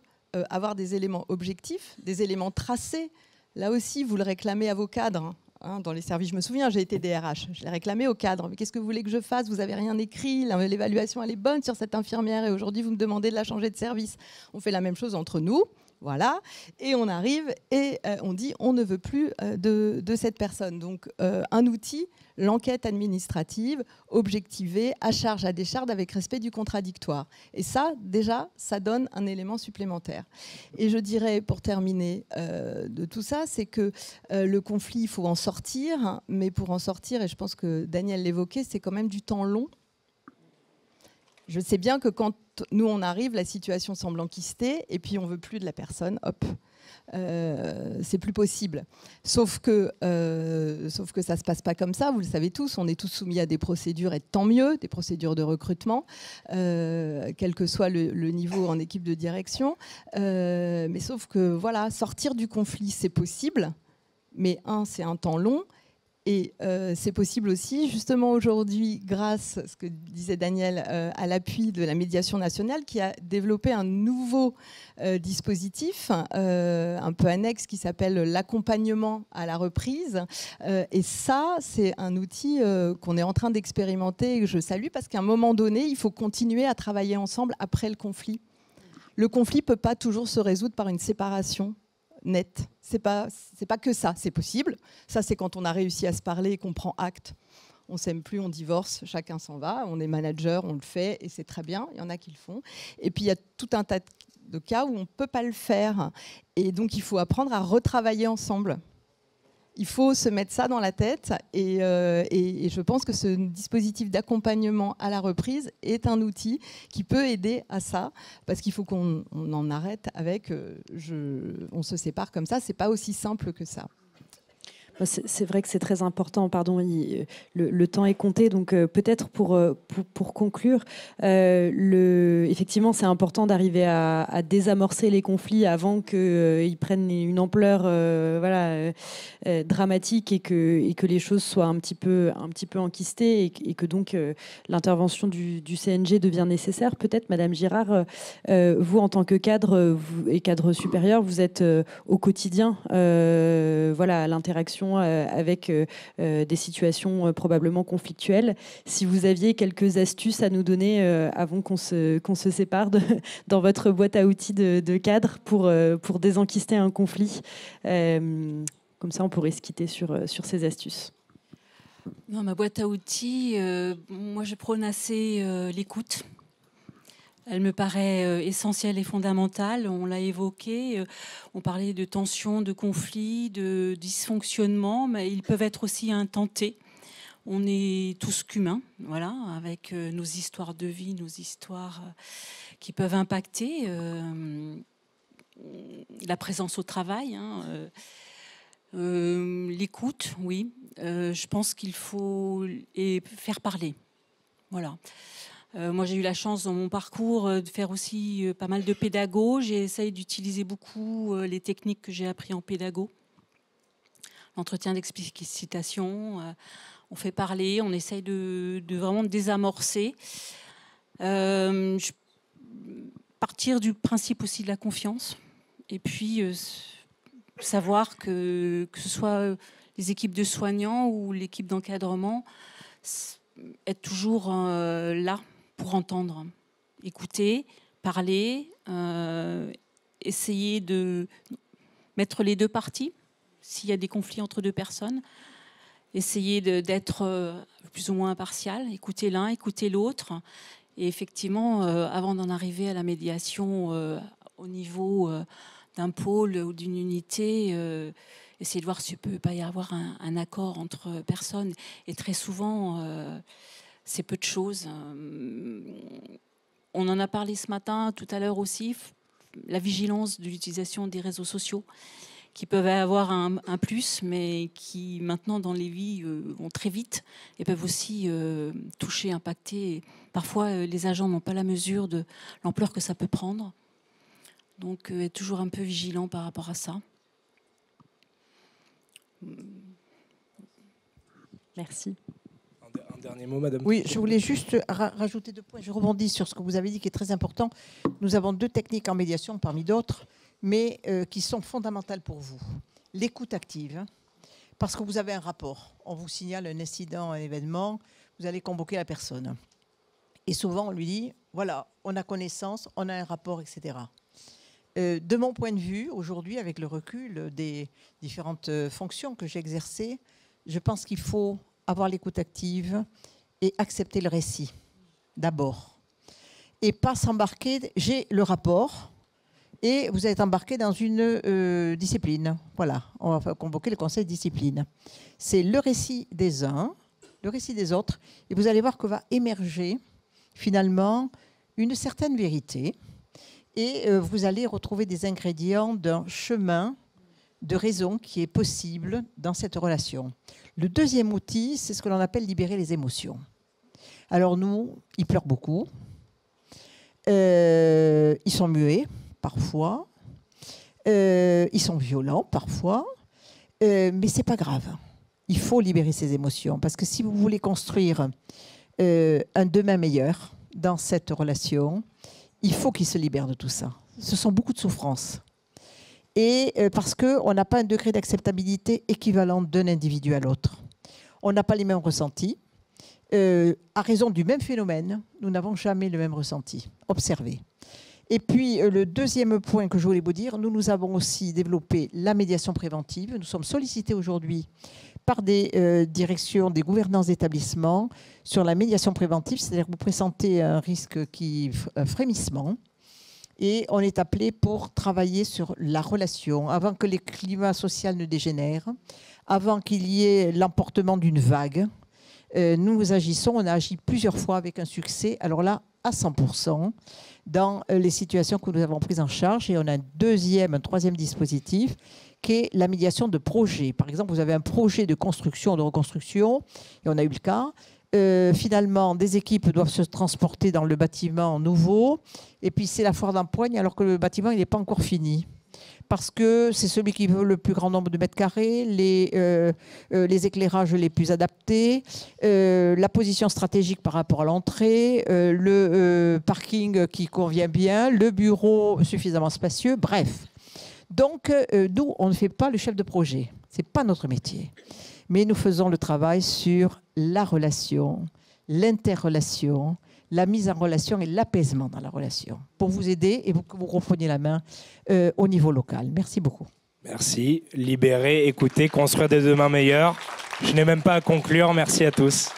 avoir des éléments objectifs, des éléments tracés. Là aussi, vous le réclamez à vos cadres, hein, dans les services. Je me souviens, j'ai été DRH, je l'ai réclamé au cadre. Mais qu'est-ce que vous voulez que je fasse? Vous n'avez rien écrit, l'évaluation elle est bonne sur cette infirmière, et aujourd'hui vous me demandez de la changer de service. On fait la même chose entre nous, voilà, et on arrive et on dit on ne veut plus de cette personne. Donc un outil, l'enquête administrative, objectivée, à charge, à décharge, avec respect du contradictoire. Et ça, déjà, ça donne un élément supplémentaire. Et je dirais, pour terminer de tout ça, c'est que le conflit, il faut en sortir, mais pour en sortir, et je pense que Daniel l'évoquait, c'est quand même du temps long. Je sais bien que quand nous, on arrive, la situation semble enquistée, et puis on ne veut plus de la personne, hop. c'est plus possible. Sauf que ça se passe pas comme ça, vous le savez tous, on est tous soumis à des procédures, et tant mieux, des procédures de recrutement, quel que soit le niveau en équipe de direction. Mais sauf que voilà, sortir du conflit, c'est possible, mais c'est un temps long. Et c'est possible aussi, justement aujourd'hui, grâce, ce que disait Daniel, à l'appui de la médiation nationale, qui a développé un nouveau dispositif, un peu annexe, qui s'appelle l'accompagnement à la reprise. Et ça, c'est un outil qu'on est en train d'expérimenter et que je salue, parce qu'à un moment donné, il faut continuer à travailler ensemble après le conflit. Le conflit ne peut pas toujours se résoudre par une séparation nette. C'est pas que ça, c'est possible. Ça, c'est quand on a réussi à se parler et qu'on prend acte. On s'aime plus, on divorce, chacun s'en va. On est manager, on le fait et c'est très bien. Il y en a qui le font. Et puis il y a tout un tas de cas où on peut pas le faire. Et donc il faut apprendre à retravailler ensemble. Il faut se mettre ça dans la tête et je pense que ce dispositif d'accompagnement à la reprise est un outil qui peut aider à ça, parce qu'il faut qu'on en arrête avec on se sépare comme ça, c'est pas aussi simple que ça. C'est vrai que c'est très important, pardon, le temps est compté, donc peut-être pour conclure, effectivement c'est important d'arriver à désamorcer les conflits avant qu'ils prennent une ampleur dramatique et que les choses soient un petit peu enquistées et que donc l'intervention du CNG devient nécessaire. Peut-être, Madame Girard, vous en tant que cadre et cadre supérieur, vous êtes au quotidien à l'interaction avec des situations probablement conflictuelles. Si vous aviez quelques astuces à nous donner avant qu'on se sépare dans votre boîte à outils de cadre pour désenquister un conflit, comme ça on pourrait se quitter sur ces astuces. Dans ma boîte à outils, moi je prône assez l'écoute. Elle me paraît essentielle et fondamentale. On l'a évoqué. On parlait de tensions, de conflits, de dysfonctionnements, mais ils peuvent être aussi intentés. On est tous qu'humains, voilà, avec nos histoires de vie, nos histoires qui peuvent impacter la présence au travail. L'écoute, oui. Je pense qu'il faut faire parler. Voilà. Moi, j'ai eu la chance dans mon parcours de faire aussi pas mal de pédago. J'essaye d'utiliser beaucoup les techniques que j'ai appris en pédago. L'entretien d'explicitation, on fait parler, on essaye de vraiment désamorcer. Partir du principe aussi de la confiance. Et puis, savoir que ce soit les équipes de soignants ou l'équipe d'encadrement, être toujours là pour entendre, écouter, parler, essayer de mettre les deux parties, s'il y a des conflits entre deux personnes, essayer d'être plus ou moins impartial, écouter l'un, écouter l'autre, et effectivement, avant d'en arriver à la médiation au niveau d'un pôle ou d'une unité, essayer de voir s'il ne peut pas y avoir un accord entre personnes, et très souvent... c'est peu de choses. On en a parlé ce matin, tout à l'heure aussi, la vigilance de l'utilisation des réseaux sociaux qui peuvent avoir un plus, mais qui maintenant dans les vies vont très vite et peuvent aussi toucher, impacter. Parfois, les agents n'ont pas la mesure de l'ampleur que ça peut prendre. Donc, être toujours un peu vigilant par rapport à ça. Merci. Un dernier mot, Madame. Oui, je voulais juste rajouter 2 points. Je rebondis sur ce que vous avez dit qui est très important. Nous avons 2 techniques en médiation parmi d'autres, mais qui sont fondamentales pour vous. L'écoute active, parce que vous avez un rapport. On vous signale un incident, un événement, vous allez convoquer la personne. Et souvent, on lui dit, voilà, on a connaissance, on a un rapport, etc. De mon point de vue, aujourd'hui, avec le recul des différentes fonctions que j'ai exercées, je pense qu'il faut avoir l'écoute active et accepter le récit, d'abord. Et pas s'embarquer, j'ai le rapport, et vous êtes embarqué dans une discipline. Voilà, on va convoquer le conseil de discipline. C'est le récit des uns, le récit des autres, et vous allez voir que va émerger, finalement, une certaine vérité, Et vous allez retrouver des ingrédients d'un chemin de raison qui est possible dans cette relation. Le deuxième outil, c'est ce que l'on appelle libérer les émotions. Alors nous, ils pleurent beaucoup. Ils sont muets, parfois. Ils sont violents, parfois. Mais ce n'est pas grave. Il faut libérer ces émotions. Parce que si vous voulez construire un demain meilleur dans cette relation, il faut qu'ils se libèrent de tout ça. Ce sont beaucoup de souffrances. Et parce qu'on n'a pas un degré d'acceptabilité équivalent d'un individu à l'autre. On n'a pas les mêmes ressentis. À raison du même phénomène, nous n'avons jamais le même ressenti. Observez. Et puis, le deuxième point que je voulais vous dire, nous avons aussi développé la médiation préventive. Nous sommes sollicités aujourd'hui par des directions, des gouvernances d'établissements sur la médiation préventive, c'est-à-dire que vous présentez un risque un frémissement, et on est appelé pour travailler sur la relation, avant que les climats sociaux ne dégénèrent, avant qu'il y ait l'emportement d'une vague. Nous agissons, on a agi plusieurs fois avec un succès, alors là, à 100%, dans les situations que nous avons prises en charge. Et on a un troisième dispositif qui est la médiation de projet. Par exemple, vous avez un projet de construction, de reconstruction, et on a eu le cas. Finalement, des équipes doivent se transporter dans le bâtiment nouveau, et puis c'est la foire d'empoigne alors que le bâtiment il n'est pas encore fini. Parce que c'est celui qui veut le plus grand nombre de mètres carrés, les éclairages les plus adaptés, la position stratégique par rapport à l'entrée, le parking qui convient bien, le bureau suffisamment spacieux, bref. Donc, nous, on ne fait pas le chef de projet. Ce n'est pas notre métier. Mais nous faisons le travail sur la relation, l'interrelation, la mise en relation et l'apaisement dans la relation, pour vous aider et que vous repreniez la main au niveau local. Merci beaucoup. Merci. Libérer, écouter, construire des demains meilleurs. Je n'ai même pas à conclure. Merci à tous.